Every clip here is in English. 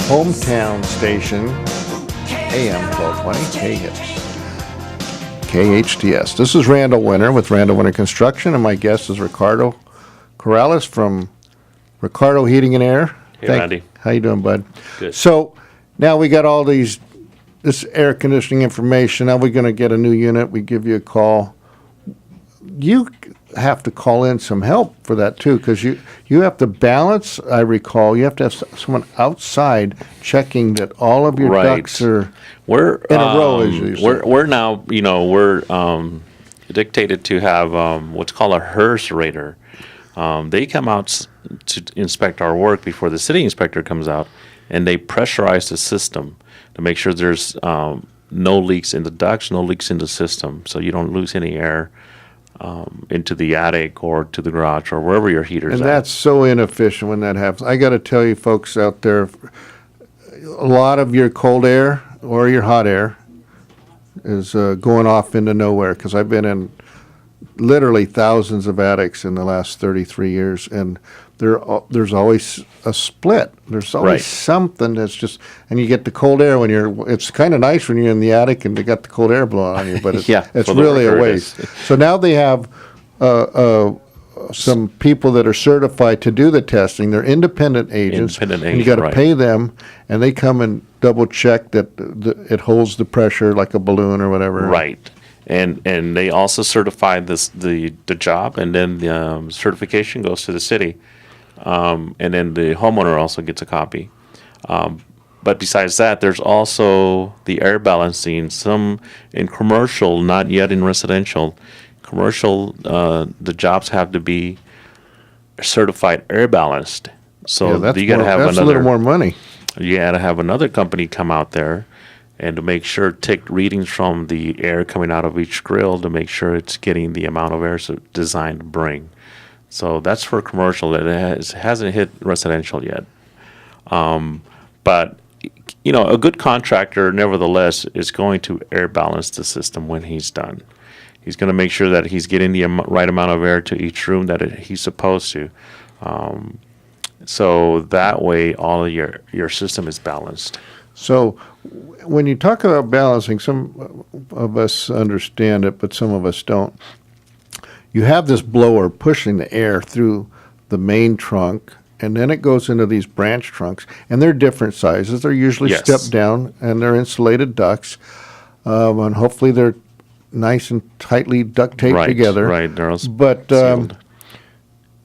hometown station, AM 1220, KHTS. This is Randall Winter with Randall Winter Construction, and my guest is Ricardo Corrales from Ricardo Heating and Air. Hey, Randy. How you doing, bud? Good. So now we got all this air conditioning information. Now we're going to get a new unit. We give you a call. You have to call in some help for that too, because you have to balance. I recall you have to have someone outside checking that all of your ducts are in a row. As you say. We're now, we're dictated to have what's called a HERS rater. They come out to inspect our work before the city inspector comes out, and they pressurize the system to make sure there's no leaks in the ducts, no leaks in the system, so you don't lose any air into the attic or to the garage or wherever your heater's and at. that's so inefficient when that happens. I got to tell you, folks out there, a lot of your cold air or your hot air is going off into nowhere, because I've been in literally thousands of attics in the last 33 years, and there's always a split. There's always Right. something that's just, and you get the cold air when it's kind of nice when you're in the attic and they got the cold air blowing on you, but it's, Yeah, it's for the really a worker it waste. is. So now they have some people that are certified to do the testing. They're independent agents. Independent and you agent, got to right. pay them, and they come and double check that it holds the pressure like a balloon or whatever. Right. And they also certify the job, and then the certification goes to the city. And then the homeowner also gets a copy. But besides that, there's also the air balancing. Some in commercial, not yet in residential. Commercial, the jobs have to be certified air balanced. So Yeah, that's you got to have that's a little more money. You got to have another company come out there and to make sure, take readings from the air coming out of each grill to make sure it's getting the amount of air it's designed to bring. So that's for commercial. It hasn't hit residential yet. But, a good contractor, nevertheless, is going to air balance the system when he's done. He's going to make sure that he's getting the right amount of air to each room that he's supposed to. So that way, all of your system is balanced. So when you talk about balancing, some of us understand it, but some of us don't. You have this blower pushing the air through the main trunk, and then it goes into these branch trunks, and they're different sizes. They're usually Yes. stepped down, and they're insulated ducts, and hopefully they're nice and tightly duct taped together. Right, they're all But sealed.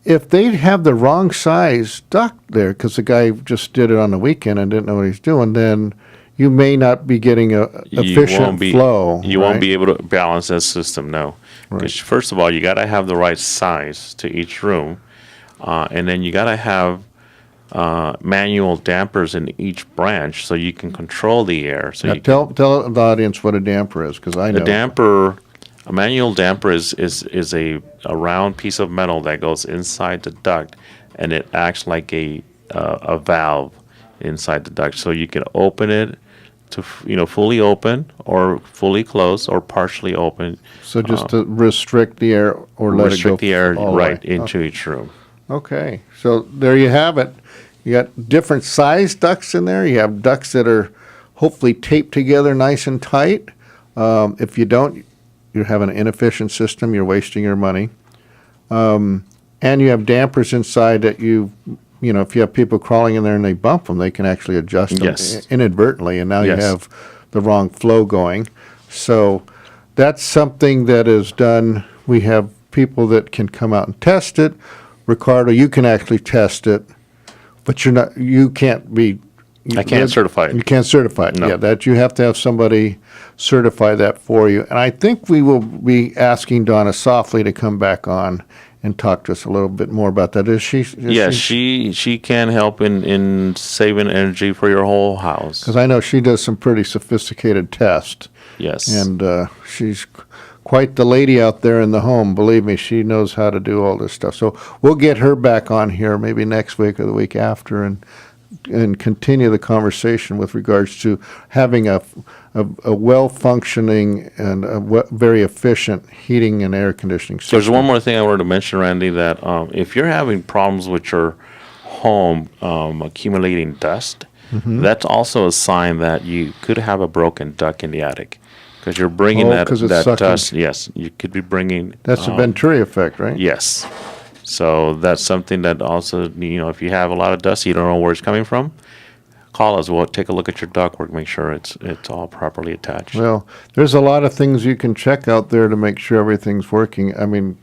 if they have the wrong size duct there, because the guy just did it on the weekend and didn't know what he's doing, then you may not be getting a efficient flow. You right? won't be able to balance that system, no. Because first of all, you got to have the right size to each room, and then you got to have manual dampers in each branch so you can control the air. So Now you tell the audience what a damper is, because I know. the damper, a manual damper is a round piece of metal that goes inside the duct, and it acts like a valve inside the duct. So you can open it to fully open or fully close or partially open. So just to restrict the air or let it go Restrict the air all the right way. into each room. Okay, so there you have it. You got different size ducts in there. You have ducts that are hopefully taped together nice and tight. If you don't, you have an inefficient system. You're wasting your money. And you have dampers inside that if you have people crawling in there and they bump them, they can actually adjust them Yes. inadvertently, and now you Yes. have the wrong flow going. So that's something that is done. We have people that can come out and test it. Ricardo, you can actually test it, but you can't be. I can't certify it. You can't certify it. No. Yeah, that you have to have somebody certify that for you. And I think we will be asking Donna Softly to come back on and talk to us a little bit more about that. Is she? Yes, she can help in saving energy for your whole house. Because I know she does some pretty sophisticated tests, Yes. and she's quite the lady out there in the home. Believe me, she knows how to do all this stuff. So we'll get her back on here maybe next week or the week after, and continue the conversation with regards to having a well-functioning and very efficient heating and air conditioning system. There's one more thing I wanted to mention, Randy, that if you're having problems with your home accumulating dust, that's also a sign that you could have a broken duct in the attic. Because you're bringing Oh, that 'cause it's that sucking. dust. Yes, you could be bringing. That's the Venturi effect, right? Yes. So that's something that also, if you have a lot of dust, you don't know where it's coming from, call us. We'll take a look at your ductwork, make sure it's all properly attached. Well, there's a lot of things you can check out there to make sure everything's working. I mean,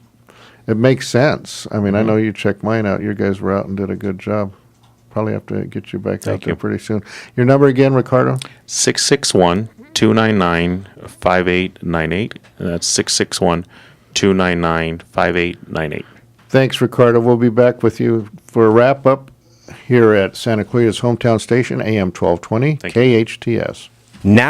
it makes sense. I mean, I know you checked mine out. You guys were out and did a good job. Probably have to get you back out Thank there you. pretty soon. Your number again, Ricardo? 661-299-5898. And that's 661-299-5898. Thanks, Ricardo. We'll be back with you for a wrap-up here at Santa Clarita's hometown station, AM 1220, Thank you. KHTS. Now